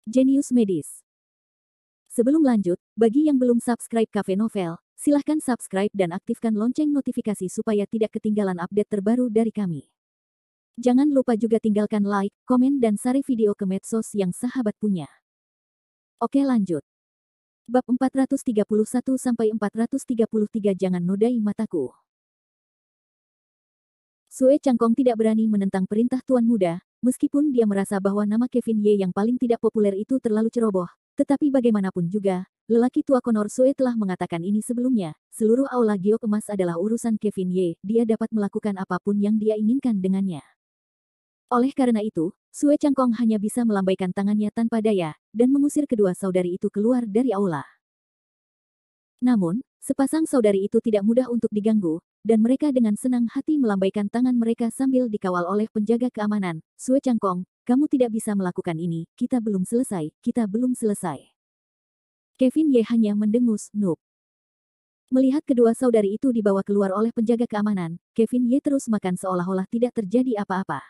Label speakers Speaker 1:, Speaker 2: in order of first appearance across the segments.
Speaker 1: Jenius Medis. Sebelum lanjut, bagi yang belum subscribe Cafe Novel, silahkan subscribe dan aktifkan lonceng notifikasi supaya tidak ketinggalan update terbaru dari kami. Jangan lupa juga tinggalkan like, komen dan share video ke medsos yang sahabat punya. Oke lanjut. Bab 431-433 Jangan nodai mataku. Sue Changkong tidak berani menentang perintah Tuan Muda, meskipun dia merasa bahwa nama Kevin Ye yang paling tidak populer itu terlalu ceroboh. Tetapi bagaimanapun juga, lelaki tua Konor Sue telah mengatakan ini sebelumnya, seluruh aula giok emas adalah urusan Kevin Ye, dia dapat melakukan apapun yang dia inginkan dengannya. Oleh karena itu, Sue Changkong hanya bisa melambaikan tangannya tanpa daya, dan mengusir kedua saudari itu keluar dari aula. Namun, sepasang saudari itu tidak mudah untuk diganggu, dan mereka dengan senang hati melambaikan tangan mereka sambil dikawal oleh penjaga keamanan. Sue Changkong, kamu tidak bisa melakukan ini, kita belum selesai, kita belum selesai. Kevin Ye hanya mendengus, noob. Melihat kedua saudari itu dibawa keluar oleh penjaga keamanan, Kevin Ye terus makan seolah-olah tidak terjadi apa-apa.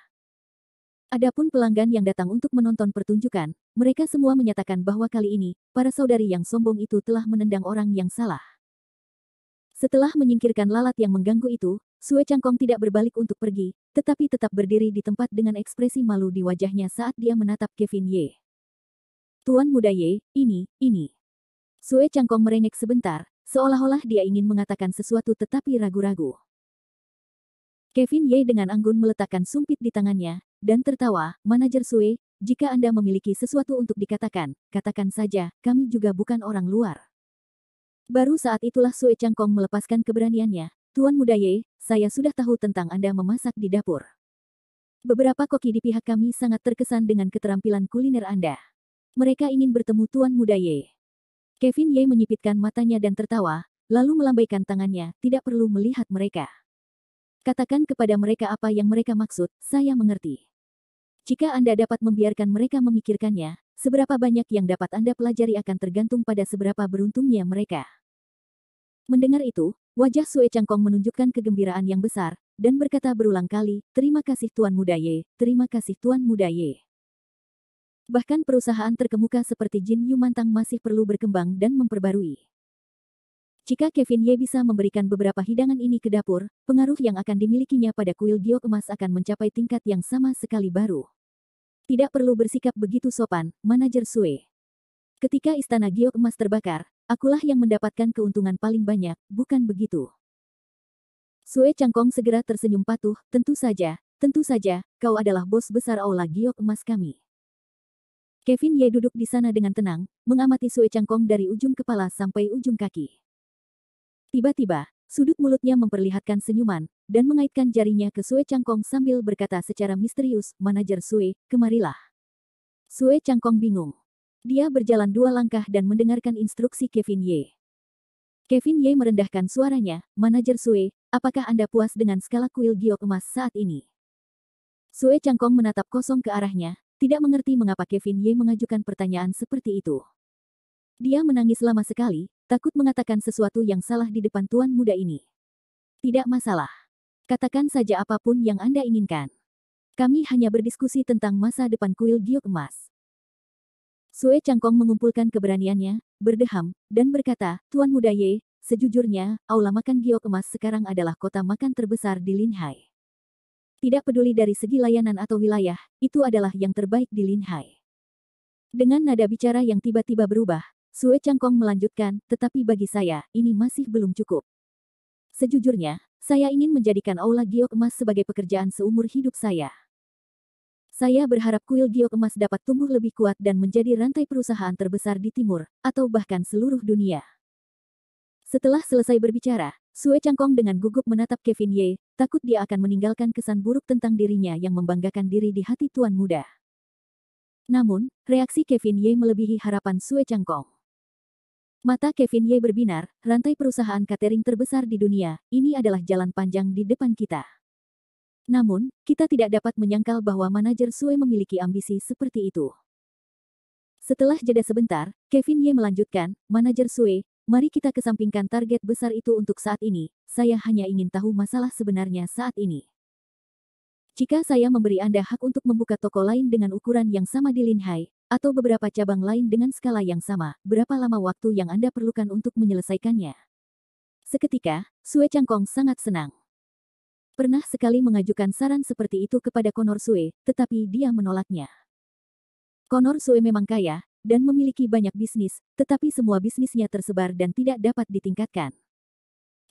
Speaker 1: Adapun pelanggan yang datang untuk menonton pertunjukan, mereka semua menyatakan bahwa kali ini, para saudari yang sombong itu telah menendang orang yang salah. Setelah menyingkirkan lalat yang mengganggu itu, Sue Changkong tidak berbalik untuk pergi, tetapi tetap berdiri di tempat dengan ekspresi malu di wajahnya saat dia menatap Kevin Ye. Tuan Muda Ye, ini. Sue Changkong merengek sebentar, seolah-olah dia ingin mengatakan sesuatu tetapi ragu-ragu. Kevin Ye dengan anggun meletakkan sumpit di tangannya, dan tertawa, Manajer Sue, jika Anda memiliki sesuatu untuk dikatakan, katakan saja, kami juga bukan orang luar. Baru saat itulah Sue Changkong melepaskan keberaniannya, Tuan Muda Ye, saya sudah tahu tentang Anda memasak di dapur. Beberapa koki di pihak kami sangat terkesan dengan keterampilan kuliner Anda. Mereka ingin bertemu Tuan Muda Ye. Kevin Ye menyipitkan matanya dan tertawa, lalu melambaikan tangannya, tidak perlu melihat mereka. Katakan kepada mereka apa yang mereka maksud, saya mengerti. Jika Anda dapat membiarkan mereka memikirkannya, seberapa banyak yang dapat Anda pelajari akan tergantung pada seberapa beruntungnya mereka. Mendengar itu, wajah Sue Changkong menunjukkan kegembiraan yang besar, dan berkata berulang kali, terima kasih Tuan Muda Ye, terima kasih Tuan Muda Ye. Bahkan perusahaan terkemuka seperti Jin Yu Mantang masih perlu berkembang dan memperbarui. Jika Kevin Ye bisa memberikan beberapa hidangan ini ke dapur, pengaruh yang akan dimilikinya pada kuil giok emas akan mencapai tingkat yang sama sekali baru. Tidak perlu bersikap begitu sopan, Manajer Sue. Ketika istana giok emas terbakar, akulah yang mendapatkan keuntungan paling banyak, bukan begitu? Sue Changkong segera tersenyum patuh, tentu saja, kau adalah bos besar aula giok emas kami. Kevin Ye duduk di sana dengan tenang, mengamati Sue Changkong dari ujung kepala sampai ujung kaki. Tiba-tiba, sudut mulutnya memperlihatkan senyuman, dan mengaitkan jarinya ke Sue Changkong sambil berkata secara misterius, Manajer Sue, kemarilah. Sue Changkong bingung. Dia berjalan 2 langkah dan mendengarkan instruksi Kevin Ye. Kevin Ye merendahkan suaranya, Manajer Sue, apakah Anda puas dengan skala kuil giok emas saat ini? Sue Changkong menatap kosong ke arahnya, tidak mengerti mengapa Kevin Ye mengajukan pertanyaan seperti itu. Dia menangis lama sekali, takut mengatakan sesuatu yang salah di depan Tuan Muda ini. Tidak masalah. Katakan saja apapun yang Anda inginkan. Kami hanya berdiskusi tentang masa depan kuil giok emas. Sue Changkong mengumpulkan keberaniannya, berdeham, dan berkata, Tuan Muda Ye, sejujurnya, aula makan giok emas sekarang adalah kota makan terbesar di Linhai. Tidak peduli dari segi layanan atau wilayah, itu adalah yang terbaik di Linhai. Dengan nada bicara yang tiba-tiba berubah, Sue Changkong melanjutkan, tetapi bagi saya, ini masih belum cukup. Sejujurnya, saya ingin menjadikan aula giok emas sebagai pekerjaan seumur hidup saya. Saya berharap kuil giok emas dapat tumbuh lebih kuat dan menjadi rantai perusahaan terbesar di timur, atau bahkan seluruh dunia. Setelah selesai berbicara, Sue Changkong dengan gugup menatap Kevin Ye, takut dia akan meninggalkan kesan buruk tentang dirinya yang membanggakan diri di hati Tuan Muda. Namun, reaksi Kevin Ye melebihi harapan Sue Changkong. Mata Kevin Ye berbinar, rantai perusahaan catering terbesar di dunia, ini adalah jalan panjang di depan kita. Namun, kita tidak dapat menyangkal bahwa Manajer Sue memiliki ambisi seperti itu. Setelah jeda sebentar, Kevin Ye melanjutkan, Manajer Sue, mari kita kesampingkan target besar itu untuk saat ini, saya hanya ingin tahu masalah sebenarnya saat ini. Jika saya memberi Anda hak untuk membuka toko lain dengan ukuran yang sama di Linhai, atau beberapa cabang lain dengan skala yang sama, berapa lama waktu yang Anda perlukan untuk menyelesaikannya? Seketika, Sue Changkong sangat senang. Pernah sekali mengajukan saran seperti itu kepada Conor Sue, tetapi dia menolaknya. Conor Sue memang kaya, dan memiliki banyak bisnis, tetapi semua bisnisnya tersebar dan tidak dapat ditingkatkan.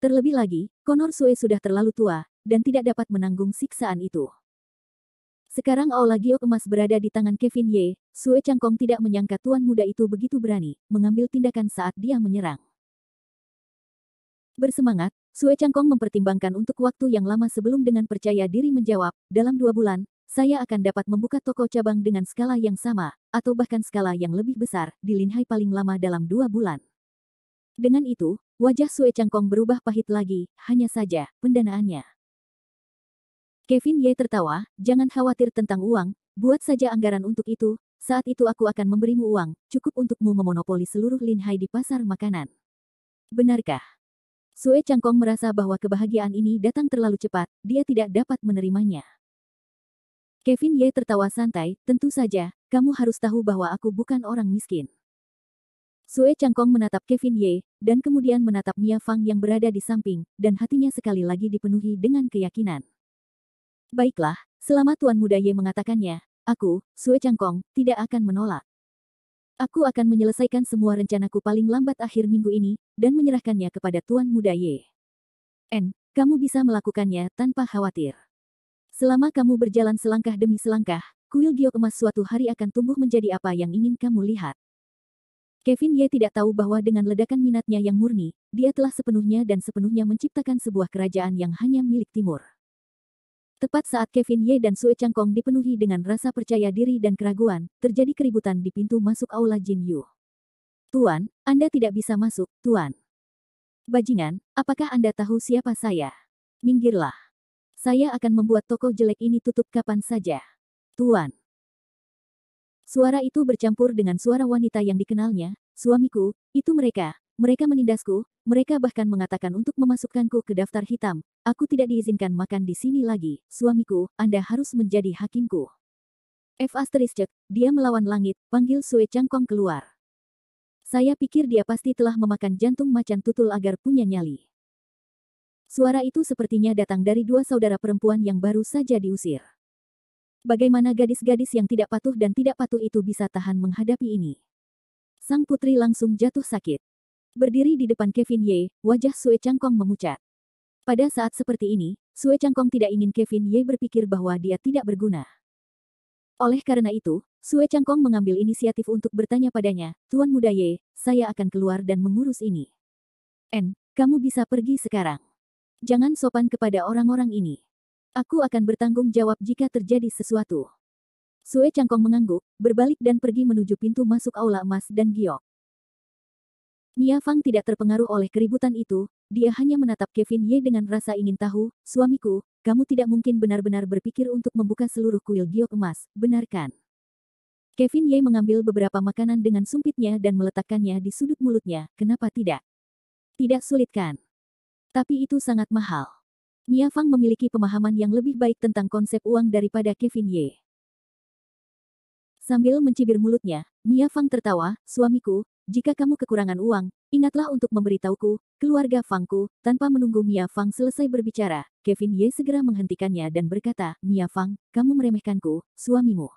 Speaker 1: Terlebih lagi, Conor Sue sudah terlalu tua, dan tidak dapat menanggung siksaan itu. Sekarang Aula Giok Emas berada di tangan Kevin Ye, Sue Changkong tidak menyangka tuan muda itu begitu berani, mengambil tindakan saat dia menyerang. Bersemangat, Sue Changkong mempertimbangkan untuk waktu yang lama sebelum dengan percaya diri menjawab, dalam 2 bulan, saya akan dapat membuka toko cabang dengan skala yang sama, atau bahkan skala yang lebih besar, di Linhai paling lama dalam 2 bulan. Dengan itu, wajah Sue Changkong berubah pahit lagi, hanya saja, pendanaannya. Kevin Ye tertawa, jangan khawatir tentang uang, buat saja anggaran untuk itu, saat itu aku akan memberimu uang, cukup untukmu memonopoli seluruh Linhai di pasar makanan. Benarkah? Sue Changkong merasa bahwa kebahagiaan ini datang terlalu cepat, dia tidak dapat menerimanya. Kevin Ye tertawa santai, tentu saja, kamu harus tahu bahwa aku bukan orang miskin. Sue Changkong menatap Kevin Ye, dan kemudian menatap Mia Fang yang berada di samping, dan hatinya sekali lagi dipenuhi dengan keyakinan. Baiklah, selama Tuan Muda Ye mengatakannya, aku, Sue Changkong, tidak akan menolak. Aku akan menyelesaikan semua rencanaku paling lambat akhir minggu ini, dan menyerahkannya kepada Tuan Muda Ye. Kamu bisa melakukannya tanpa khawatir. Selama kamu berjalan selangkah demi selangkah, kuil giok emas suatu hari akan tumbuh menjadi apa yang ingin kamu lihat. Kevin Ye tidak tahu bahwa dengan ledakan minatnya yang murni, dia telah sepenuhnya dan sepenuhnya menciptakan sebuah kerajaan yang hanya milik Timur. Tepat saat Kevin Ye dan Sue Changkong dipenuhi dengan rasa percaya diri dan keraguan, terjadi keributan di pintu masuk Aula Jin Yu. Tuan, Anda tidak bisa masuk, Tuan. Bajingan, apakah Anda tahu siapa saya? Minggirlah. Saya akan membuat toko jelek ini tutup kapan saja. Tuan. Suara itu bercampur dengan suara wanita yang dikenalnya, suamiku, itu mereka menindasku, mereka bahkan mengatakan untuk memasukkanku ke daftar hitam, aku tidak diizinkan makan di sini lagi, suamiku, Anda harus menjadi hakimku. dia melawan langit, panggil Sue Changkong keluar. Saya pikir dia pasti telah memakan jantung macan tutul agar punya nyali. Suara itu sepertinya datang dari 2 saudara perempuan yang baru saja diusir. Bagaimana gadis-gadis yang tidak patuh dan tidak patuh itu bisa tahan menghadapi ini? Sang putri langsung jatuh sakit. Berdiri di depan Kevin Ye, wajah Sue Changkong memucat. Pada saat seperti ini, Sue Changkong tidak ingin Kevin Ye berpikir bahwa dia tidak berguna. Oleh karena itu, Sue Changkong mengambil inisiatif untuk bertanya padanya, Tuan Muda Ye, saya akan keluar dan mengurus ini. Kamu bisa pergi sekarang. Jangan sopan kepada orang-orang ini. Aku akan bertanggung jawab jika terjadi sesuatu. Sue Changkong mengangguk, berbalik dan pergi menuju pintu masuk Aula Emas dan Giok. Mia Fang tidak terpengaruh oleh keributan itu, dia hanya menatap Kevin Ye dengan rasa ingin tahu, suamiku, kamu tidak mungkin benar-benar berpikir untuk membuka seluruh kuil Giok Emas, benar kan? Kevin Ye mengambil beberapa makanan dengan sumpitnya dan meletakkannya di sudut mulutnya, kenapa tidak? Tidak sulit kan? Tapi itu sangat mahal. Mia Fang memiliki pemahaman yang lebih baik tentang konsep uang daripada Kevin Ye. Sambil mencibir mulutnya, Mia Fang tertawa, suamiku, jika kamu kekurangan uang, ingatlah untuk memberitahuku, keluarga Fangku, tanpa menunggu Mia Fang selesai berbicara, Kevin Ye segera menghentikannya dan berkata, Mia Fang, kamu meremehkanku, suamimu.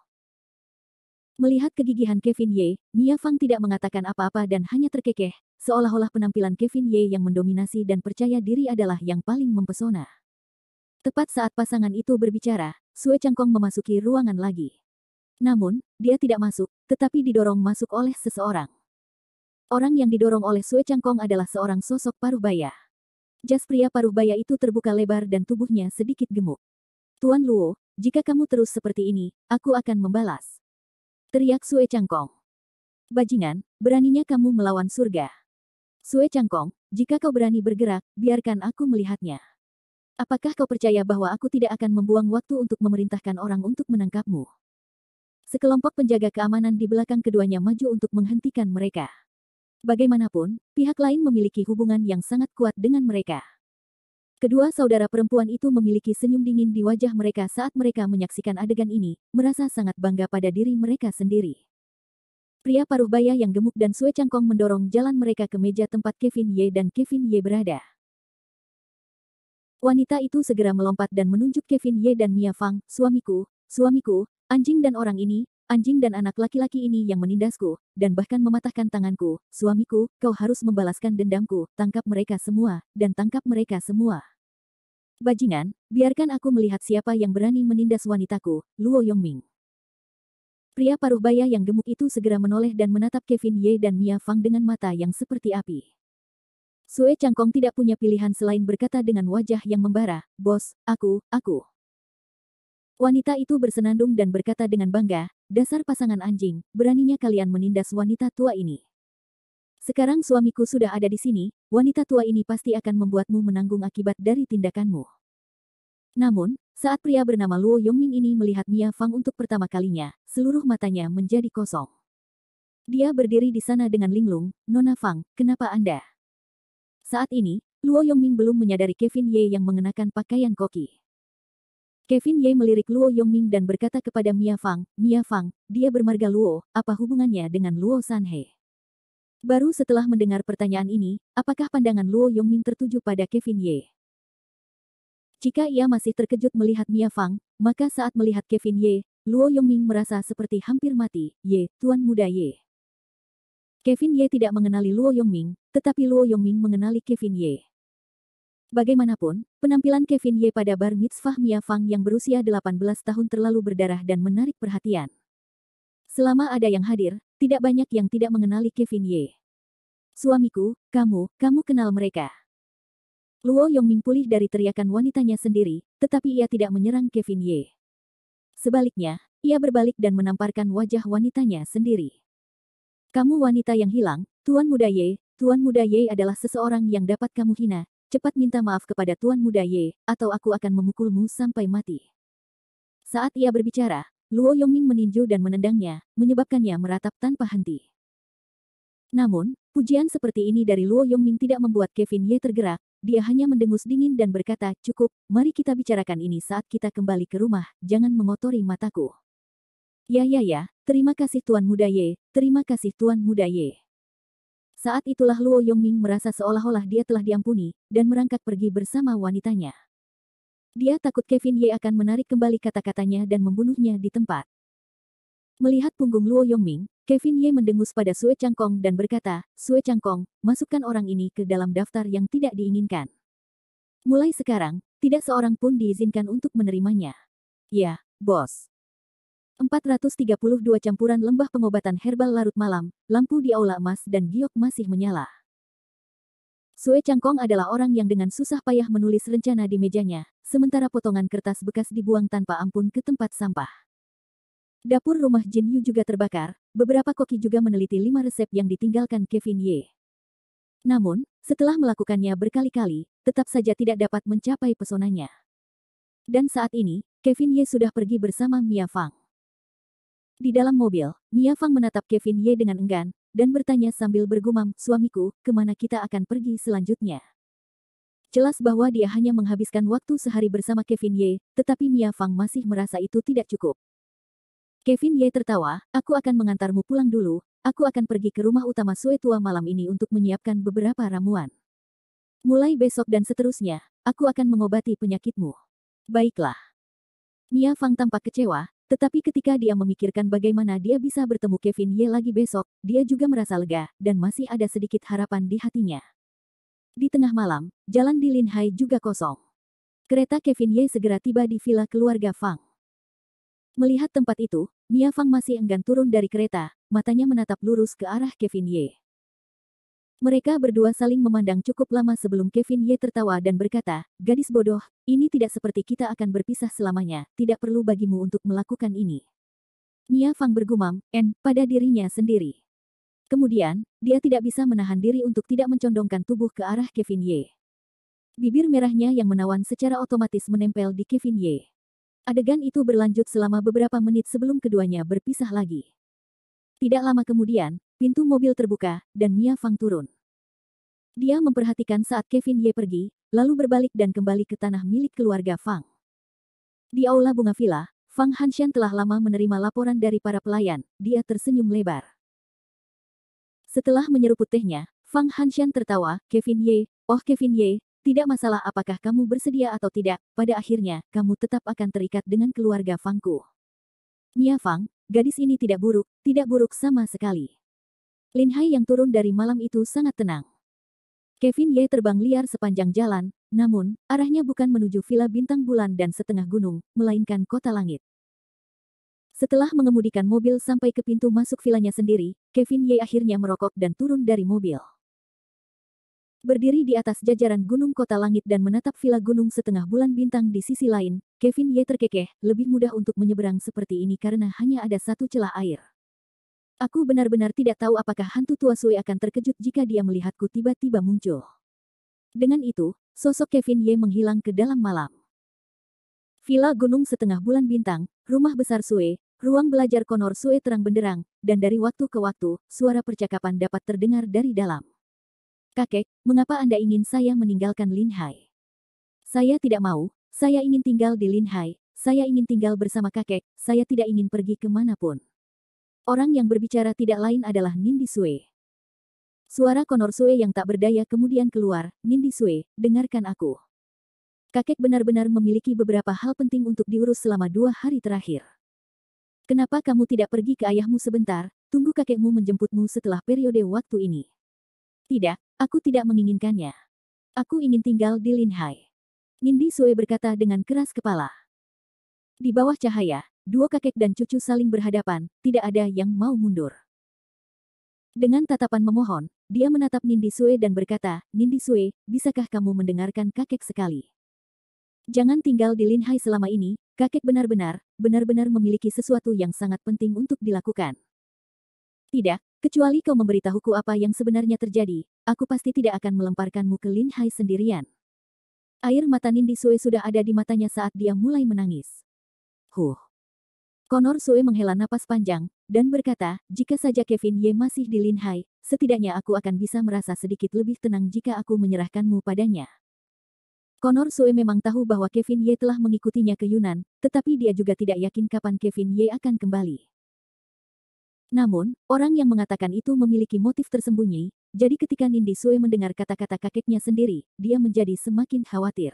Speaker 1: Melihat kegigihan Kevin Ye, Mia Fang tidak mengatakan apa-apa dan hanya terkekeh, seolah-olah penampilan Kevin Ye yang mendominasi dan percaya diri adalah yang paling mempesona. Tepat saat pasangan itu berbicara, Sue Changkong memasuki ruangan lagi. Namun, dia tidak masuk, tetapi didorong masuk oleh seseorang. Orang yang didorong oleh Sue Changkong adalah seorang sosok paruh baya. Jas pria paruh baya itu terbuka lebar dan tubuhnya sedikit gemuk. Tuan Luo, jika kamu terus seperti ini, aku akan membalas. Teriak Sue Changkong. Bajingan, beraninya kamu melawan surga. Sue Changkong, jika kau berani bergerak, biarkan aku melihatnya. Apakah kau percaya bahwa aku tidak akan membuang waktu untuk memerintahkan orang untuk menangkapmu? Sekelompok penjaga keamanan di belakang keduanya maju untuk menghentikan mereka. Bagaimanapun, pihak lain memiliki hubungan yang sangat kuat dengan mereka. Kedua saudara perempuan itu memiliki senyum dingin di wajah mereka saat mereka menyaksikan adegan ini, merasa sangat bangga pada diri mereka sendiri. Pria paruh baya yang gemuk dan Sue Changkong mendorong jalan mereka ke meja tempat Kevin Ye dan Kevin Ye berada. Wanita itu segera melompat dan menunjuk Kevin Ye dan Mia Fang, suamiku, suamiku, anjing dan orang ini, anjing dan anak laki-laki ini yang menindasku, dan bahkan mematahkan tanganku, suamiku, kau harus membalaskan dendamku, tangkap mereka semua, dan tangkap mereka semua. Bajingan, biarkan aku melihat siapa yang berani menindas wanitaku, Luo Yongming. Pria paruh baya yang gemuk itu segera menoleh dan menatap Kevin Ye dan Mia Fang dengan mata yang seperti api. Sue Changkong tidak punya pilihan selain berkata dengan wajah yang membara, "Bos, aku." Wanita itu bersenandung dan berkata dengan bangga, "Dasar pasangan anjing, beraninya kalian menindas wanita tua ini. Sekarang suamiku sudah ada di sini, wanita tua ini pasti akan membuatmu menanggung akibat dari tindakanmu." Namun, saat pria bernama Luo Yongming ini melihat Mia Fang untuk pertama kalinya, seluruh matanya menjadi kosong. Dia berdiri di sana dengan linglung, "Nona Fang, kenapa Anda?" Saat ini, Luo Yongming belum menyadari Kevin Ye yang mengenakan pakaian koki. Kevin Ye melirik Luo Yongming dan berkata kepada Mia Fang, dia bermarga Luo, apa hubungannya dengan Luo Sanhe? Baru setelah mendengar pertanyaan ini, apakah pandangan Luo Yongming tertuju pada Kevin Ye? Jika ia masih terkejut melihat Mia Fang, maka saat melihat Kevin Ye, Luo Yongming merasa seperti hampir mati. "Ye, Tuan Muda Ye." Kevin Ye tidak mengenali Luo Yongming, tetapi Luo Yongming mengenali Kevin Ye. Bagaimanapun, penampilan Kevin Ye pada bar mitzvah Mia Fang yang berusia 18 tahun terlalu berdarah dan menarik perhatian. Selama ada yang hadir, tidak banyak yang tidak mengenali Kevin Ye. "Suamiku, kamu kenal mereka." Luo Yongming pulih dari teriakan wanitanya sendiri, tetapi ia tidak menyerang Kevin Ye. Sebaliknya, ia berbalik dan menamparkan wajah wanitanya sendiri. "Kamu wanita yang hilang, Tuan Muda Ye. Tuan Muda Ye adalah seseorang yang dapat kamu hina. Cepat minta maaf kepada Tuan Muda Ye, atau aku akan memukulmu sampai mati." Saat ia berbicara, Luo Yongming meninju dan menendangnya, menyebabkannya meratap tanpa henti. Namun, pujian seperti ini dari Luo Yongming tidak membuat Kevin Ye tergerak, dia hanya mendengus dingin dan berkata, "Cukup, mari kita bicarakan ini saat kita kembali ke rumah, jangan mengotori mataku." Ya, terima kasih Tuan Muda Ye, terima kasih Tuan Muda Ye." Saat itulah Luo Yongming merasa seolah-olah dia telah diampuni, dan merangkak pergi bersama wanitanya. Dia takut Kevin Ye akan menarik kembali kata-katanya dan membunuhnya di tempat. Melihat punggung Luo Yongming, Kevin Ye mendengus pada Sue Changkong dan berkata, "Sue Changkong, masukkan orang ini ke dalam daftar yang tidak diinginkan. Mulai sekarang, tidak seorang pun diizinkan untuk menerimanya." "Ya, bos." 432 campuran lembah pengobatan herbal larut malam, lampu di aula emas dan giok masih menyala. Sue Changkong adalah orang yang dengan susah payah menulis rencana di mejanya, sementara potongan kertas bekas dibuang tanpa ampun ke tempat sampah. Dapur rumah Jin Yu juga terbakar, beberapa koki juga meneliti 5 resep yang ditinggalkan Kevin Ye. Namun, setelah melakukannya berkali-kali, tetap saja tidak dapat mencapai pesonanya. Dan saat ini, Kevin Ye sudah pergi bersama Mia Fang. Di dalam mobil, Mia Fang menatap Kevin Ye dengan enggan, dan bertanya sambil bergumam, "Suamiku, kemana kita akan pergi selanjutnya?" Jelas bahwa dia hanya menghabiskan waktu sehari bersama Kevin Ye, tetapi Mia Fang masih merasa itu tidak cukup. Kevin Ye tertawa, "Aku akan mengantarmu pulang dulu, aku akan pergi ke rumah utama Sue tua malam ini untuk menyiapkan beberapa ramuan. Mulai besok dan seterusnya, aku akan mengobati penyakitmu." "Baiklah." Mia Fang tampak kecewa, tetapi ketika dia memikirkan bagaimana dia bisa bertemu Kevin Ye lagi besok, dia juga merasa lega, dan masih ada sedikit harapan di hatinya. Di tengah malam, jalan di Linhai juga kosong. Kereta Kevin Ye segera tiba di villa keluarga Fang. Melihat tempat itu, Mia Fang masih enggan turun dari kereta, matanya menatap lurus ke arah Kevin Ye. Mereka berdua saling memandang cukup lama sebelum Kevin Ye tertawa dan berkata, "Gadis bodoh, ini tidak seperti kita akan berpisah selamanya, tidak perlu bagimu untuk melakukan ini." Mia Fang bergumam, pada dirinya sendiri. Kemudian, dia tidak bisa menahan diri untuk tidak mencondongkan tubuh ke arah Kevin Ye. Bibir merahnya yang menawan secara otomatis menempel di Kevin Ye. Adegan itu berlanjut selama beberapa menit sebelum keduanya berpisah lagi. Tidak lama kemudian, pintu mobil terbuka, dan Mia Fang turun. Dia memperhatikan saat Kevin Ye pergi, lalu berbalik dan kembali ke tanah milik keluarga Fang. Di aula bunga villa, Fang Hanshan telah lama menerima laporan dari para pelayan, dia tersenyum lebar. Setelah menyeruput tehnya, Fang Hanshan tertawa, Kevin Ye, oh Kevin Ye, tidak masalah apakah kamu bersedia atau tidak, pada akhirnya, kamu tetap akan terikat dengan keluarga Fangku. Mia Fang, gadis ini tidak buruk sama sekali. Lin Hai yang turun dari malam itu sangat tenang. Kevin Ye terbang liar sepanjang jalan, namun, arahnya bukan menuju villa bintang bulan dan setengah gunung, melainkan kota langit. Setelah mengemudikan mobil sampai ke pintu masuk villanya sendiri, Kevin Ye akhirnya merokok dan turun dari mobil. Berdiri di atas jajaran gunung kota langit dan menatap villa gunung setengah bulan bintang di sisi lain, Kevin Ye terkekeh, lebih mudah untuk menyeberang seperti ini karena hanya ada satu celah air. Aku benar-benar tidak tahu apakah hantu tua Sui akan terkejut jika dia melihatku tiba-tiba muncul. Dengan itu, sosok Kevin Ye menghilang ke dalam malam. Villa gunung setengah bulan bintang, rumah besar Sui, ruang belajar Konor Sui terang benderang, dan dari waktu ke waktu, suara percakapan dapat terdengar dari dalam. Kakek, mengapa Anda ingin saya meninggalkan Lin Hai? Saya tidak mau, saya ingin tinggal di Lin Hai, saya ingin tinggal bersama kakek, saya tidak ingin pergi kemanapun. Orang yang berbicara tidak lain adalah Nindi Sui. Suara Konor Sui yang tak berdaya kemudian keluar, Nindi Sui, dengarkan aku. Kakek benar-benar memiliki beberapa hal penting untuk diurus selama 2 hari terakhir. Kenapa kamu tidak pergi ke ayahmu sebentar, tunggu kakekmu menjemputmu setelah periode waktu ini? Tidak, aku tidak menginginkannya. Aku ingin tinggal di Lin Hai. Nindi Sui berkata dengan keras kepala. Di bawah cahaya, 2 kakek dan cucu saling berhadapan, tidak ada yang mau mundur. Dengan tatapan memohon, dia menatap Nindi Sui dan berkata, Nindi Sui, bisakah kamu mendengarkan kakek sekali? Jangan tinggal di Lin Hai selama ini, kakek benar-benar memiliki sesuatu yang sangat penting untuk dilakukan. Tidak, kecuali kau memberitahuku apa yang sebenarnya terjadi, aku pasti tidak akan melemparkanmu ke Lin Hai sendirian. Air mata Nindi Sui sudah ada di matanya saat dia mulai menangis. Konor Sui menghela napas panjang, dan berkata, jika saja Kevin Ye masih di Lin Hai, setidaknya aku akan bisa merasa sedikit lebih tenang jika aku menyerahkanmu padanya. Konor Sui memang tahu bahwa Kevin Ye telah mengikutinya ke Yunan, tetapi dia juga tidak yakin kapan Kevin Ye akan kembali. Namun, orang yang mengatakan itu memiliki motif tersembunyi, jadi ketika Nindi Sui mendengar kata-kata kakeknya sendiri, dia menjadi semakin khawatir.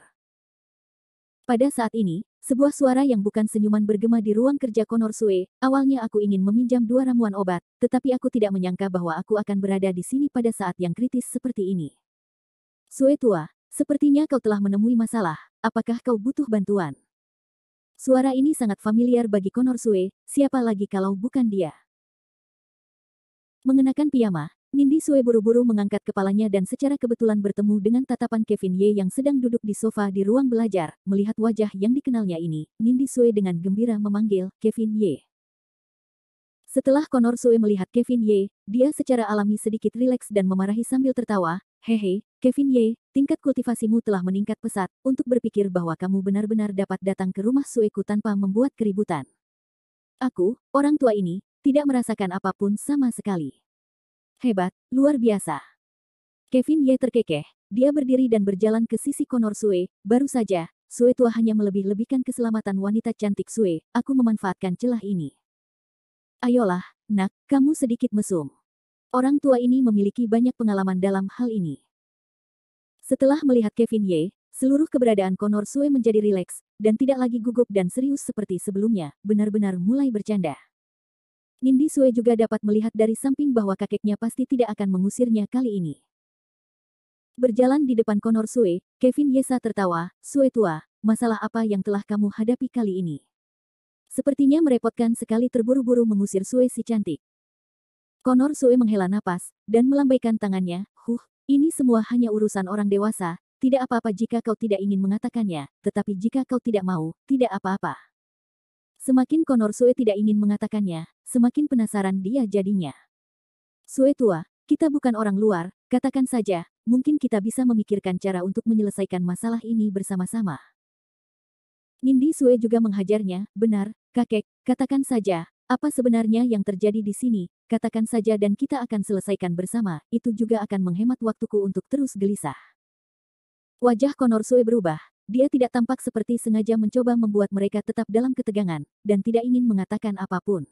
Speaker 1: Pada saat ini, sebuah suara yang bukan senyuman bergema di ruang kerja Konor Sui, awalnya aku ingin meminjam 2 ramuan obat, tetapi aku tidak menyangka bahwa aku akan berada di sini pada saat yang kritis seperti ini. Sui tua, sepertinya kau telah menemui masalah, apakah kau butuh bantuan? Suara ini sangat familiar bagi Konor Sui, siapa lagi kalau bukan dia? Mengenakan piyama, Nindi Sui buru-buru mengangkat kepalanya dan secara kebetulan bertemu dengan tatapan Kevin Ye yang sedang duduk di sofa di ruang belajar. Melihat wajah yang dikenalnya ini, Nindi Sui dengan gembira memanggil, Kevin Ye. Setelah Konor Sui melihat Kevin Ye, dia secara alami sedikit rileks dan memarahi sambil tertawa, hehe, Kevin Ye, tingkat kultivasimu telah meningkat pesat, untuk berpikir bahwa kamu benar-benar dapat datang ke rumah Sueku tanpa membuat keributan. Aku, orang tua ini, tidak merasakan apapun sama sekali. Hebat, luar biasa. Kevin Ye terkekeh, dia berdiri dan berjalan ke sisi Konor Sui, baru saja, Sui tua hanya melebih-lebihkan keselamatan wanita cantik Sui, aku memanfaatkan celah ini. Ayolah, nak, kamu sedikit mesum. Orang tua ini memiliki banyak pengalaman dalam hal ini. Setelah melihat Kevin Ye, seluruh keberadaan Konor Sui menjadi rileks, dan tidak lagi gugup dan serius seperti sebelumnya, benar-benar mulai bercanda. Nindi Sui juga dapat melihat dari samping bahwa kakeknya pasti tidak akan mengusirnya kali ini. Berjalan di depan Konor Sui, Kevin Yesa tertawa, Sui tua, masalah apa yang telah kamu hadapi kali ini? Sepertinya merepotkan sekali terburu-buru mengusir Sui si cantik. Konor Sui menghela napas, dan melambaikan tangannya, ini semua hanya urusan orang dewasa, tidak apa-apa jika kau tidak ingin mengatakannya, tetapi jika kau tidak mau, tidak apa-apa. Semakin Konor Sui tidak ingin mengatakannya, semakin penasaran dia jadinya. Sui tua, kita bukan orang luar, katakan saja, mungkin kita bisa memikirkan cara untuk menyelesaikan masalah ini bersama-sama. Nindi Sui juga menghajarnya, benar, kakek, katakan saja, apa sebenarnya yang terjadi di sini, katakan saja dan kita akan selesaikan bersama, itu juga akan menghemat waktuku untuk terus gelisah. Wajah Konor Sui berubah. Dia tidak tampak seperti sengaja mencoba membuat mereka tetap dalam ketegangan, dan tidak ingin mengatakan apapun.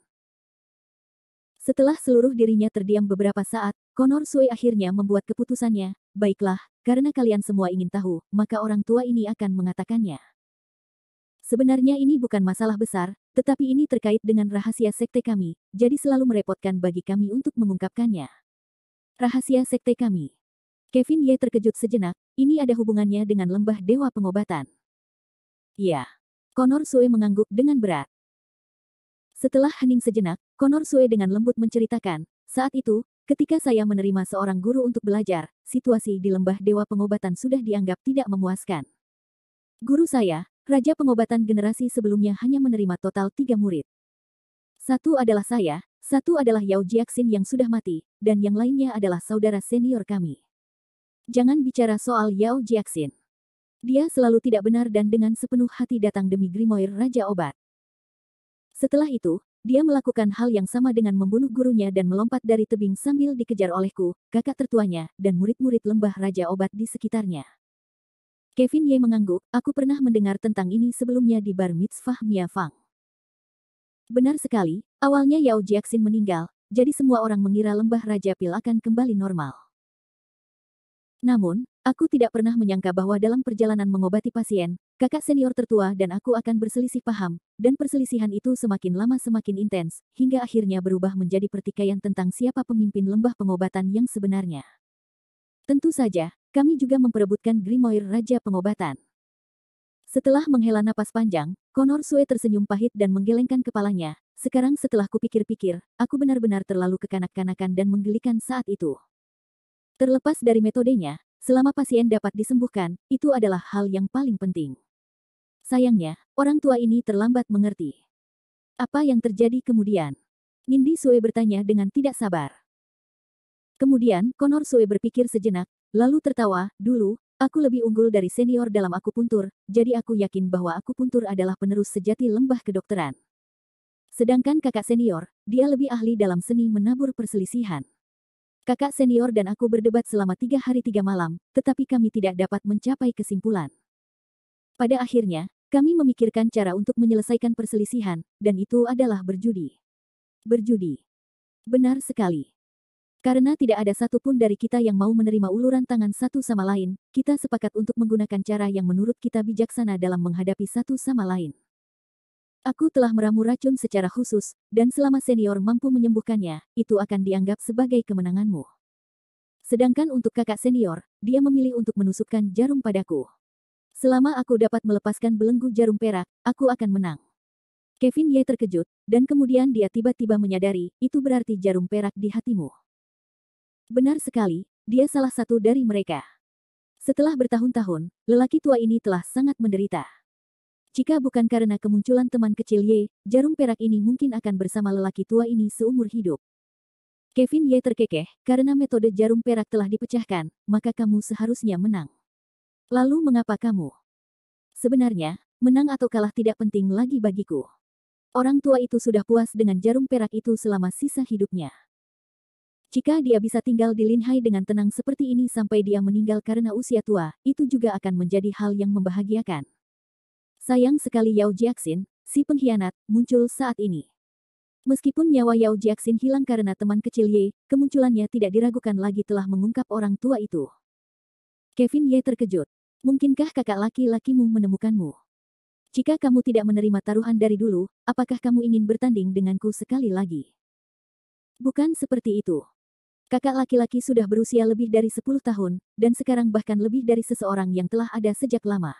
Speaker 1: Setelah seluruh dirinya terdiam beberapa saat, Connor Sue akhirnya membuat keputusannya. Baiklah, karena kalian semua ingin tahu, maka orang tua ini akan mengatakannya. Sebenarnya ini bukan masalah besar, tetapi ini terkait dengan rahasia sekte kami, jadi selalu merepotkan bagi kami untuk mengungkapkannya. Rahasia sekte kami. Kevin Ye terkejut sejenak, ini ada hubungannya dengan lembah dewa pengobatan. Iya. Connor Sue mengangguk dengan berat. Setelah hening sejenak, Connor Sue dengan lembut menceritakan, saat itu, ketika saya menerima seorang guru untuk belajar, situasi di lembah dewa pengobatan sudah dianggap tidak memuaskan. Guru saya, Raja Pengobatan generasi sebelumnya hanya menerima total 3 murid. Satu adalah saya, satu adalah Yao Jiaxin yang sudah mati, dan yang lainnya adalah saudara senior kami. Jangan bicara soal Yao Jiaxin. Dia selalu tidak benar dan dengan sepenuh hati datang demi Grimoire Raja Obat. Setelah itu, dia melakukan hal yang sama dengan membunuh gurunya dan melompat dari tebing sambil dikejar olehku, kakak tertuanya, dan murid-murid lembah Raja Obat di sekitarnya. Kevin Ye mengangguk, aku pernah mendengar tentang ini sebelumnya di bar mitzvah Mia Fang. Benar sekali, awalnya Yao Jiaxin meninggal, jadi semua orang mengira lembah Raja Pil akan kembali normal. Namun, aku tidak pernah menyangka bahwa dalam perjalanan mengobati pasien, kakak senior tertua dan aku akan berselisih paham, dan perselisihan itu semakin lama semakin intens, hingga akhirnya berubah menjadi pertikaian tentang siapa pemimpin lembah pengobatan yang sebenarnya. Tentu saja, kami juga memperebutkan Grimoire Raja Pengobatan. Setelah menghela napas panjang, Connor Sue tersenyum pahit dan menggelengkan kepalanya. Sekarang setelah kupikir-pikir, aku benar-benar terlalu kekanak-kanakan dan menggelikan saat itu. Terlepas dari metodenya, selama pasien dapat disembuhkan, itu adalah hal yang paling penting. Sayangnya, orang tua ini terlambat mengerti. Apa yang terjadi kemudian? Nindi Sue bertanya dengan tidak sabar. Kemudian, Connor Sue berpikir sejenak, lalu tertawa, dulu, aku lebih unggul dari senior dalam akupuntur, jadi aku yakin bahwa akupuntur adalah penerus sejati lembah kedokteran. Sedangkan kakak senior, dia lebih ahli dalam seni menabur perselisihan. Kakak senior dan aku berdebat selama 3 hari 3 malam, tetapi kami tidak dapat mencapai kesimpulan. Pada akhirnya, kami memikirkan cara untuk menyelesaikan perselisihan, dan itu adalah berjudi. Berjudi. Benar sekali. Karena tidak ada satupun dari kita yang mau menerima uluran tangan satu sama lain, kita sepakat untuk menggunakan cara yang menurut kita bijaksana dalam menghadapi satu sama lain. Aku telah meramu racun secara khusus, dan selama senior mampu menyembuhkannya, itu akan dianggap sebagai kemenanganmu. Sedangkan untuk kakak senior, dia memilih untuk menusukkan jarum padaku. Selama aku dapat melepaskan belenggu jarum perak, aku akan menang. Kevin Ye terkejut, dan kemudian dia tiba-tiba menyadari, itu berarti jarum perak di hatimu. Benar sekali, dia salah satu dari mereka. Setelah bertahun-tahun, lelaki tua ini telah sangat menderita. Jika bukan karena kemunculan teman kecil Ye, jarum perak ini mungkin akan bersama lelaki tua ini seumur hidup. Kevin Ye terkekeh, karena metode jarum perak telah dipecahkan, maka kamu seharusnya menang. Lalu mengapa kamu? Sebenarnya, menang atau kalah tidak penting lagi bagiku. Orang tua itu sudah puas dengan jarum perak itu selama sisa hidupnya. Jika dia bisa tinggal di Linhai dengan tenang seperti ini sampai dia meninggal karena usia tua, itu juga akan menjadi hal yang membahagiakan. Sayang sekali Yao Jiaxin, si pengkhianat, muncul saat ini. Meskipun nyawa Yao Jiaxin hilang karena teman kecil Ye, kemunculannya tidak diragukan lagi telah mengungkap orang tua itu. Kevin Ye terkejut. Mungkinkah kakak laki-lakimu menemukanmu? Jika kamu tidak menerima taruhan dari dulu, apakah kamu ingin bertanding denganku sekali lagi? Bukan seperti itu. Kakak laki-laki sudah berusia lebih dari 10 tahun, dan sekarang bahkan lebih dari seseorang yang telah ada sejak lama.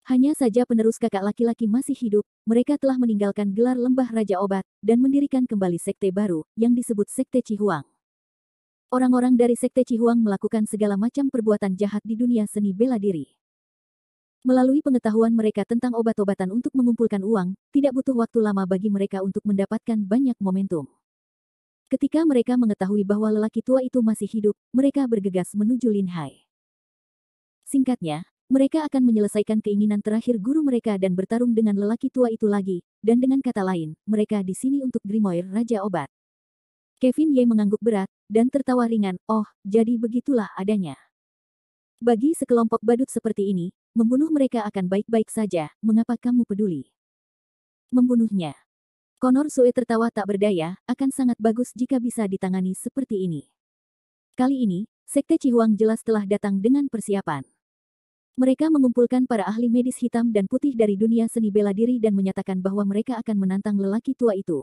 Speaker 1: Hanya saja penerus kakak laki-laki masih hidup, mereka telah meninggalkan gelar lembah Raja Obat, dan mendirikan kembali sekte baru, yang disebut Sekte Cihuang. Orang-orang dari Sekte Cihuang melakukan segala macam perbuatan jahat di dunia seni bela diri. Melalui pengetahuan mereka tentang obat-obatan untuk mengumpulkan uang, tidak butuh waktu lama bagi mereka untuk mendapatkan banyak momentum. Ketika mereka mengetahui bahwa lelaki tua itu masih hidup, mereka bergegas menuju Linhai. Singkatnya, mereka akan menyelesaikan keinginan terakhir guru mereka dan bertarung dengan lelaki tua itu lagi, dan dengan kata lain, mereka di sini untuk Grimoire Raja Obat. Kevin Ye mengangguk berat, dan tertawa ringan, oh, jadi begitulah adanya. Bagi sekelompok badut seperti ini, membunuh mereka akan baik-baik saja, mengapa kamu peduli? Membunuhnya. Connor Sue tertawa tak berdaya, akan sangat bagus jika bisa ditangani seperti ini. Kali ini, Sekte Cihuang jelas telah datang dengan persiapan. Mereka mengumpulkan para ahli medis hitam dan putih dari dunia seni bela diri dan menyatakan bahwa mereka akan menantang lelaki tua itu.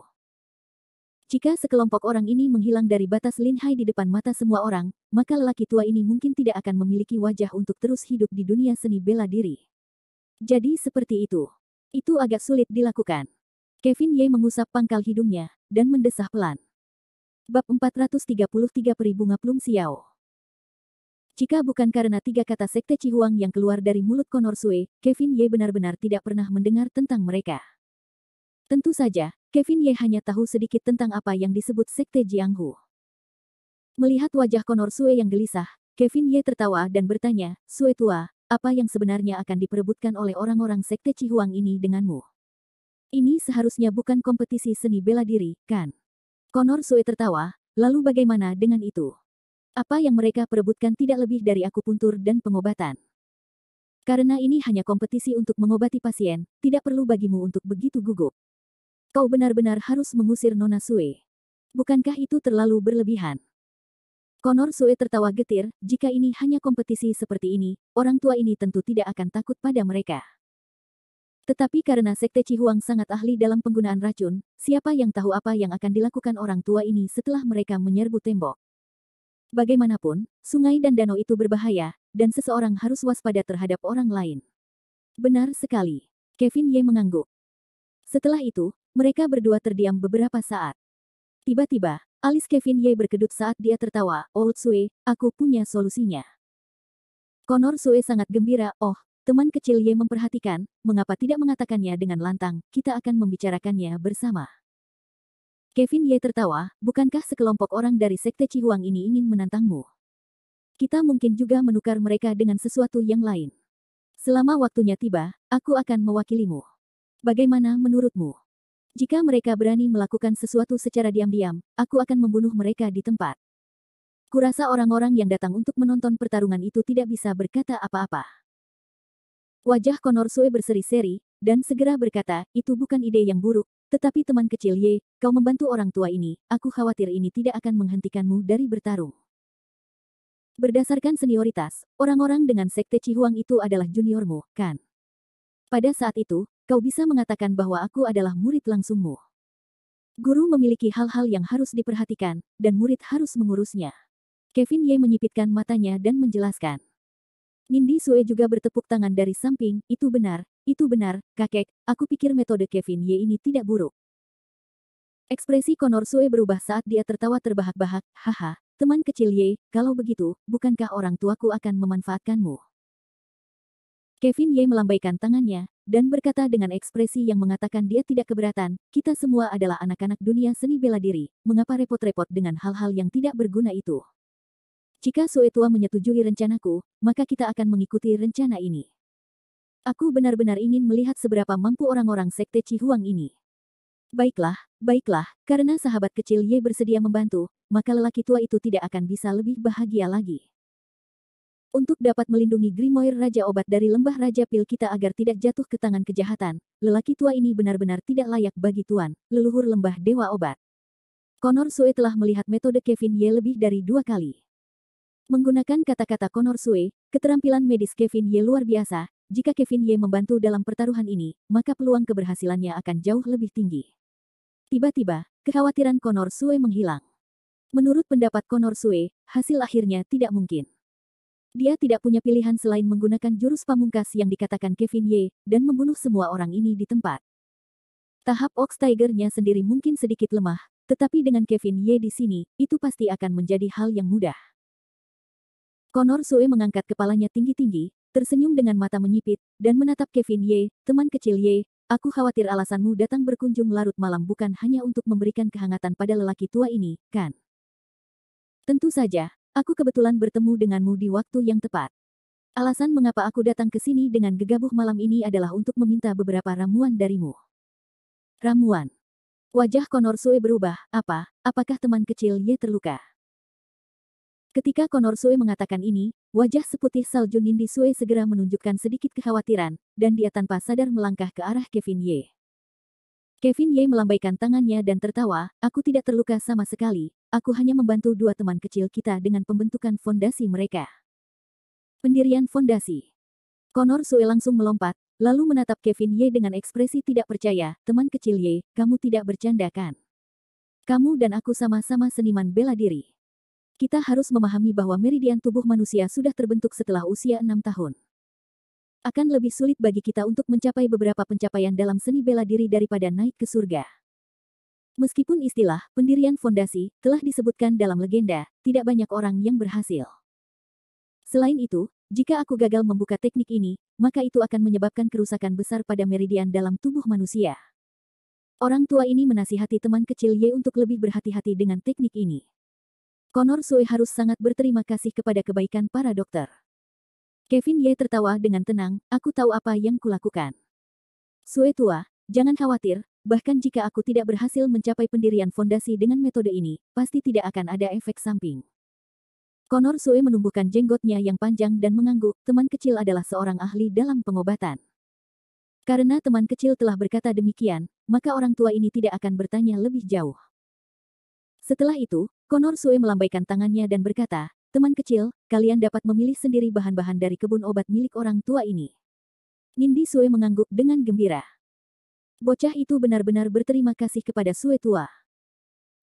Speaker 1: Jika sekelompok orang ini menghilang dari batas Lin Hai di depan mata semua orang, maka lelaki tua ini mungkin tidak akan memiliki wajah untuk terus hidup di dunia seni bela diri. Jadi seperti itu. Itu agak sulit dilakukan. Kevin Ye mengusap pangkal hidungnya, dan mendesah pelan. Bab 433 Peribunga Plum Xiao. Jika bukan karena 3 kata Sekte Cihuang yang keluar dari mulut Connor Sue, Kevin Ye benar-benar tidak pernah mendengar tentang mereka. Tentu saja, Kevin Ye hanya tahu sedikit tentang apa yang disebut Sekte Jianghu. Melihat wajah Connor Sue yang gelisah, Kevin Ye tertawa dan bertanya, "Sue tua, apa yang sebenarnya akan diperebutkan oleh orang-orang Sekte Cihuang ini denganmu? Ini seharusnya bukan kompetisi seni bela diri, kan?" Connor Sue tertawa, "Lalu bagaimana dengan itu? Apa yang mereka perebutkan tidak lebih dari akupuntur dan pengobatan. Karena ini hanya kompetisi untuk mengobati pasien, tidak perlu bagimu untuk begitu gugup. Kau benar-benar harus mengusir Nona Sue. Bukankah itu terlalu berlebihan?" Connor Sue tertawa getir, jika ini hanya kompetisi seperti ini, orang tua ini tentu tidak akan takut pada mereka. Tetapi karena Sekte Cihuang sangat ahli dalam penggunaan racun, siapa yang tahu apa yang akan dilakukan orang tua ini setelah mereka menyerbu tembok. Bagaimanapun, sungai dan danau itu berbahaya, dan seseorang harus waspada terhadap orang lain. Benar sekali. Kevin Ye mengangguk. Setelah itu, mereka berdua terdiam beberapa saat. Tiba-tiba, alis Kevin Ye berkedut saat dia tertawa, "Old Sue, aku punya solusinya." Connor Sue sangat gembira, "Oh, teman kecil Ye memperhatikan, mengapa tidak mengatakannya dengan lantang, kita akan membicarakannya bersama." Kevin Ye tertawa, "Bukankah sekelompok orang dari Sekte Cihuang ini ingin menantangmu? Kita mungkin juga menukar mereka dengan sesuatu yang lain. Selama waktunya tiba, aku akan mewakilimu. Bagaimana menurutmu? Jika mereka berani melakukan sesuatu secara diam-diam, aku akan membunuh mereka di tempat." Kurasa orang-orang yang datang untuk menonton pertarungan itu tidak bisa berkata apa-apa. Wajah Connor Sue berseri-seri, dan segera berkata, "Itu bukan ide yang buruk, tetapi teman kecil Ye, kau membantu orang tua ini, aku khawatir ini tidak akan menghentikanmu dari bertarung. Berdasarkan senioritas, orang-orang dengan Sekte Cihuang itu adalah juniormu, kan? Pada saat itu, kau bisa mengatakan bahwa aku adalah murid langsungmu. Guru memiliki hal-hal yang harus diperhatikan, dan murid harus mengurusnya." Kevin Ye menyipitkan matanya dan menjelaskan. Nindi Sue juga bertepuk tangan dari samping, itu benar, kakek, aku pikir metode Kevin Ye ini tidak buruk." Ekspresi Connor Sue berubah saat dia tertawa terbahak-bahak, "Haha, teman kecil Ye, kalau begitu, bukankah orang tuaku akan memanfaatkanmu?" Kevin Ye melambaikan tangannya, dan berkata dengan ekspresi yang mengatakan dia tidak keberatan, "Kita semua adalah anak-anak dunia seni bela diri, mengapa repot-repot dengan hal-hal yang tidak berguna itu? Jika Sue tua menyetujui rencanaku, maka kita akan mengikuti rencana ini. Aku benar-benar ingin melihat seberapa mampu orang-orang Sekte Cihuang ini." Baiklah, karena sahabat kecil Ye bersedia membantu, maka lelaki tua itu tidak akan bisa lebih bahagia lagi. Untuk dapat melindungi Grimoire Raja Obat dari lembah Raja Pil kita agar tidak jatuh ke tangan kejahatan, lelaki tua ini benar-benar tidak layak bagi Tuan, leluhur lembah Dewa Obat. Connor Sue telah melihat metode Kevin Ye lebih dari 2 kali. Menggunakan kata-kata Connor Sue, keterampilan medis Kevin Ye luar biasa. Jika Kevin Ye membantu dalam pertaruhan ini, maka peluang keberhasilannya akan jauh lebih tinggi. Tiba-tiba, kekhawatiran Connor Sue menghilang. Menurut pendapat Connor Sue, hasil akhirnya tidak mungkin. Dia tidak punya pilihan selain menggunakan jurus pamungkas yang dikatakan Kevin Ye, dan membunuh semua orang ini di tempat. Tahap Ox Tiger-nya sendiri mungkin sedikit lemah, tetapi dengan Kevin Ye di sini, itu pasti akan menjadi hal yang mudah. Connor Sue mengangkat kepalanya tinggi-tinggi, tersenyum dengan mata menyipit, dan menatap Kevin Ye, "Teman kecil Ye, aku khawatir alasanmu datang berkunjung larut malam bukan hanya untuk memberikan kehangatan pada lelaki tua ini, kan? Tentu saja, aku kebetulan bertemu denganmu di waktu yang tepat. Alasan mengapa aku datang ke sini dengan gegabah malam ini adalah untuk meminta beberapa ramuan darimu." Ramuan. Wajah Connor Sue berubah, apakah teman kecil Ye terluka? Ketika Connor Sue mengatakan ini, wajah seputih salju Nindi Sue segera menunjukkan sedikit kekhawatiran, dan dia tanpa sadar melangkah ke arah Kevin Ye. Kevin Ye melambaikan tangannya dan tertawa, aku tidak terluka sama sekali, aku hanya membantu dua teman kecil kita dengan pembentukan fondasi mereka. Pendirian fondasi. Connor Sue langsung melompat, lalu menatap Kevin Ye dengan ekspresi tidak percaya, teman kecil Ye, kamu tidak bercanda kan? Kamu dan aku sama-sama seniman bela diri. Kita harus memahami bahwa meridian tubuh manusia sudah terbentuk setelah usia 6 tahun. Akan lebih sulit bagi kita untuk mencapai beberapa pencapaian dalam seni bela diri daripada naik ke surga. Meskipun istilah pendirian fondasi telah disebutkan dalam legenda, tidak banyak orang yang berhasil. Selain itu, jika aku gagal membuka teknik ini, maka itu akan menyebabkan kerusakan besar pada meridian dalam tubuh manusia. Orang tua ini menasihati teman kecil Ye untuk lebih berhati-hati dengan teknik ini. Connor Sue harus sangat berterima kasih kepada kebaikan para dokter. Kevin Ye tertawa dengan tenang, aku tahu apa yang kulakukan. Sue tua, jangan khawatir, bahkan jika aku tidak berhasil mencapai pendirian fondasi dengan metode ini, pasti tidak akan ada efek samping. Connor Sue menumbuhkan jenggotnya yang panjang dan mengangguk, teman kecil adalah seorang ahli dalam pengobatan. Karena teman kecil telah berkata demikian, maka orang tua ini tidak akan bertanya lebih jauh. Setelah itu, Connor Sue melambaikan tangannya dan berkata, teman kecil, kalian dapat memilih sendiri bahan-bahan dari kebun obat milik orang tua ini. Nindi Sue mengangguk dengan gembira. Bocah itu benar-benar berterima kasih kepada Sue tua.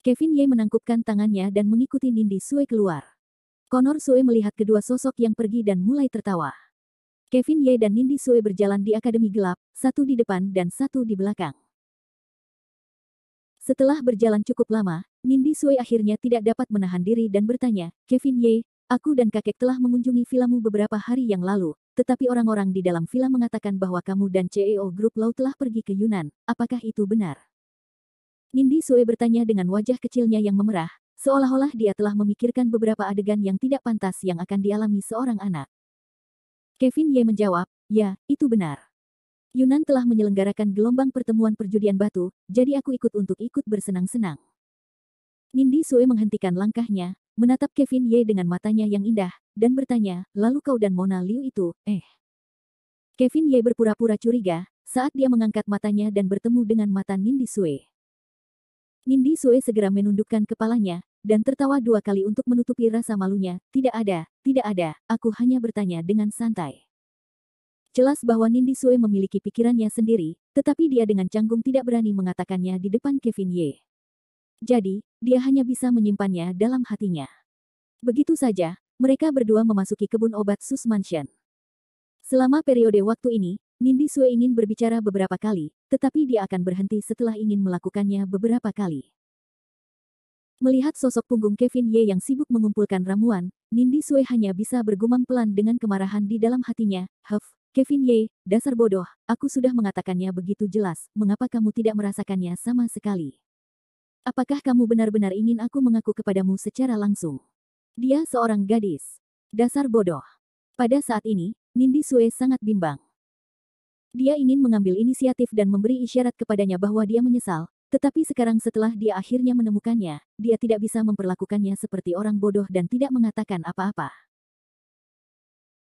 Speaker 1: Kevin Ye menangkupkan tangannya dan mengikuti Nindi Sue keluar. Connor Sue melihat kedua sosok yang pergi dan mulai tertawa. Kevin Ye dan Nindi Sue berjalan di akademi gelap, satu di depan dan satu di belakang. Setelah berjalan cukup lama, Nindi Sue akhirnya tidak dapat menahan diri dan bertanya, Kevin Ye, aku dan kakek telah mengunjungi vilamu beberapa hari yang lalu, tetapi orang-orang di dalam villa mengatakan bahwa kamu dan CEO Group Law telah pergi ke Yunan, apakah itu benar? Nindi Sue bertanya dengan wajah kecilnya yang memerah, seolah-olah dia telah memikirkan beberapa adegan yang tidak pantas yang akan dialami seorang anak. Kevin Ye menjawab, ya, itu benar. Yunan telah menyelenggarakan gelombang pertemuan perjudian batu, jadi aku ikut untuk ikut bersenang-senang. Nindi Sue menghentikan langkahnya, menatap Kevin Ye dengan matanya yang indah, dan bertanya, lalu kau dan Mona Liu itu, Kevin Ye berpura-pura curiga, saat dia mengangkat matanya dan bertemu dengan mata Nindi Sue. Nindi Sue segera menundukkan kepalanya, dan tertawa dua kali untuk menutupi rasa malunya, tidak ada, aku hanya bertanya dengan santai. Jelas bahwa Nindi Sue memiliki pikirannya sendiri, tetapi dia dengan canggung tidak berani mengatakannya di depan Kevin Ye. Jadi, dia hanya bisa menyimpannya dalam hatinya. Begitu saja, mereka berdua memasuki kebun obat Sus Mansion. Selama periode waktu ini, Nindi Sue ingin berbicara beberapa kali, tetapi dia akan berhenti setelah ingin melakukannya beberapa kali. Melihat sosok punggung Kevin Ye yang sibuk mengumpulkan ramuan, Nindi Sue hanya bisa bergumam pelan dengan kemarahan di dalam hatinya, Kevin Ye, dasar bodoh, aku sudah mengatakannya begitu jelas, mengapa kamu tidak merasakannya sama sekali? Apakah kamu benar-benar ingin aku mengaku kepadamu secara langsung? Dia seorang gadis. Dasar bodoh. Pada saat ini, Nindi Sue sangat bimbang. Dia ingin mengambil inisiatif dan memberi isyarat kepadanya bahwa dia menyesal, tetapi sekarang setelah dia akhirnya menemukannya, dia tidak bisa memperlakukannya seperti orang bodoh dan tidak mengatakan apa-apa.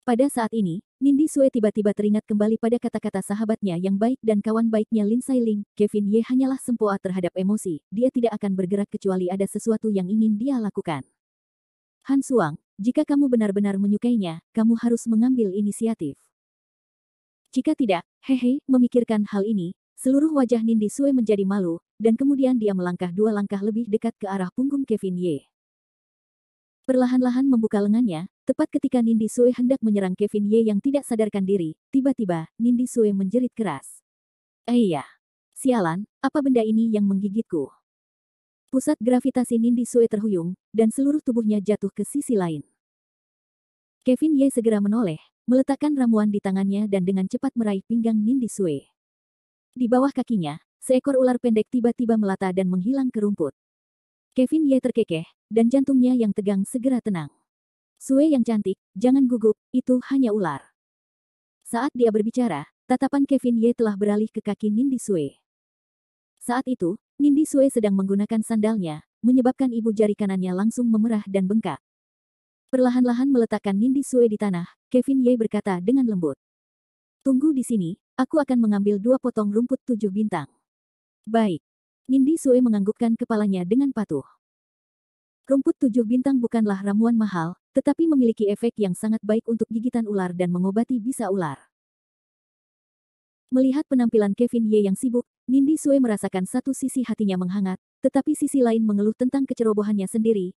Speaker 1: Pada saat ini, Nindi Sue tiba-tiba teringat kembali pada kata-kata sahabatnya yang baik dan kawan baiknya Lin Sailing, Kevin Ye hanyalah sempoa terhadap emosi, dia tidak akan bergerak kecuali ada sesuatu yang ingin dia lakukan. Han Suang, jika kamu benar-benar menyukainya, kamu harus mengambil inisiatif. Jika tidak, memikirkan hal ini, seluruh wajah Nindi Sue menjadi malu, dan kemudian dia melangkah 2 langkah lebih dekat ke arah punggung Kevin Ye. Perlahan-lahan membuka lengannya, tepat ketika Nindi Sue hendak menyerang Kevin Ye yang tidak sadarkan diri, tiba-tiba, Nindi Sue menjerit keras. Iya. Sialan, apa benda ini yang menggigitku? Pusat gravitasi Nindi Sue terhuyung, dan seluruh tubuhnya jatuh ke sisi lain. Kevin Ye segera menoleh, meletakkan ramuan di tangannya dan dengan cepat meraih pinggang Nindi Sue. Di bawah kakinya, seekor ular pendek tiba-tiba melata dan menghilang ke rumput. Kevin Ye terkekeh, dan jantungnya yang tegang segera tenang. Sue yang cantik, jangan gugup, itu hanya ular. Saat dia berbicara, tatapan Kevin Ye telah beralih ke kaki Nindi Sue. Saat itu, Nindi Sue sedang menggunakan sandalnya, menyebabkan ibu jari kanannya langsung memerah dan bengkak. Perlahan-lahan meletakkan Nindi Sue di tanah, Kevin Ye berkata dengan lembut. Tunggu di sini, aku akan mengambil 2 potong rumput 7 bintang. Baik. Nindi Sue menganggukkan kepalanya dengan patuh. Rumput 7 bintang bukanlah ramuan mahal, tetapi memiliki efek yang sangat baik untuk gigitan ular dan mengobati bisa ular. Melihat penampilan Kevin Ye yang sibuk, Nindi Sue merasakan satu sisi hatinya menghangat, tetapi sisi lain mengeluh tentang kecerobohannya sendiri.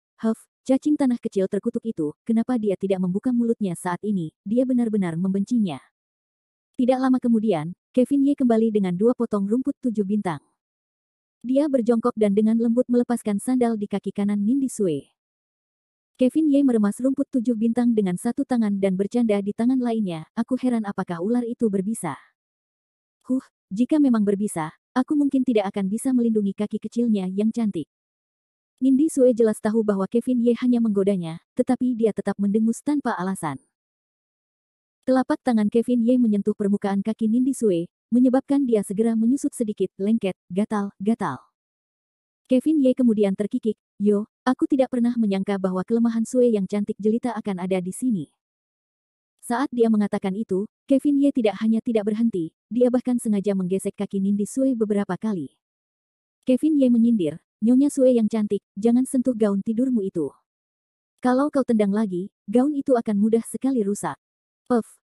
Speaker 1: Cacing tanah kecil terkutuk itu, kenapa dia tidak membuka mulutnya saat ini, dia benar-benar membencinya. Tidak lama kemudian, Kevin Ye kembali dengan 2 potong rumput 7 bintang. Dia berjongkok dan dengan lembut melepaskan sandal di kaki kanan Nindi Sue. Kevin Ye meremas rumput 7 bintang dengan satu tangan dan bercanda di tangan lainnya, aku heran apakah ular itu berbisa. Jika memang berbisa, aku mungkin tidak akan bisa melindungi kaki kecilnya yang cantik. Nindi Sue jelas tahu bahwa Kevin Ye hanya menggodanya, tetapi dia tetap mendengus tanpa alasan. Telapak tangan Kevin Ye menyentuh permukaan kaki Nindi Sue, menyebabkan dia segera menyusut sedikit, lengket, gatal. Kevin Ye kemudian terkikik, "Yo, aku tidak pernah menyangka bahwa kelemahan Sue yang cantik jelita akan ada di sini." Saat dia mengatakan itu, Kevin Ye tidak hanya tidak berhenti, dia bahkan sengaja menggesek kaki Nindi Sue beberapa kali. Kevin Ye menyindir, "Nyonya Sue yang cantik, jangan sentuh gaun tidurmu itu. Kalau kau tendang lagi, gaun itu akan mudah sekali rusak."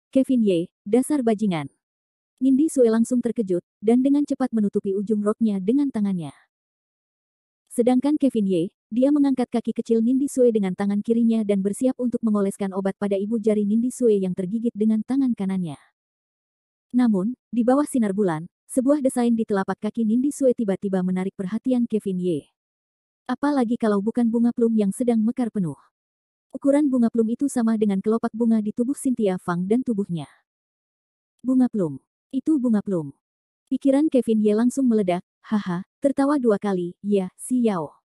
Speaker 1: Kevin Ye, dasar bajingan. Nindi Sue langsung terkejut, dan dengan cepat menutupi ujung roknya dengan tangannya. Sedangkan Kevin Ye, dia mengangkat kaki kecil Nindi Sue dengan tangan kirinya dan bersiap untuk mengoleskan obat pada ibu jari Nindi Sue yang tergigit dengan tangan kanannya. Namun, di bawah sinar bulan, sebuah desain di telapak kaki Nindi Sue tiba-tiba menarik perhatian Kevin Ye. Apalagi kalau bukan bunga plum yang sedang mekar penuh. Ukuran bunga plum itu sama dengan kelopak bunga di tubuh Cynthia Fang dan tubuhnya. Bunga plum. Itu bunga plum. Pikiran Kevin Ye langsung meledak, tertawa 2 kali, ya, si Yao.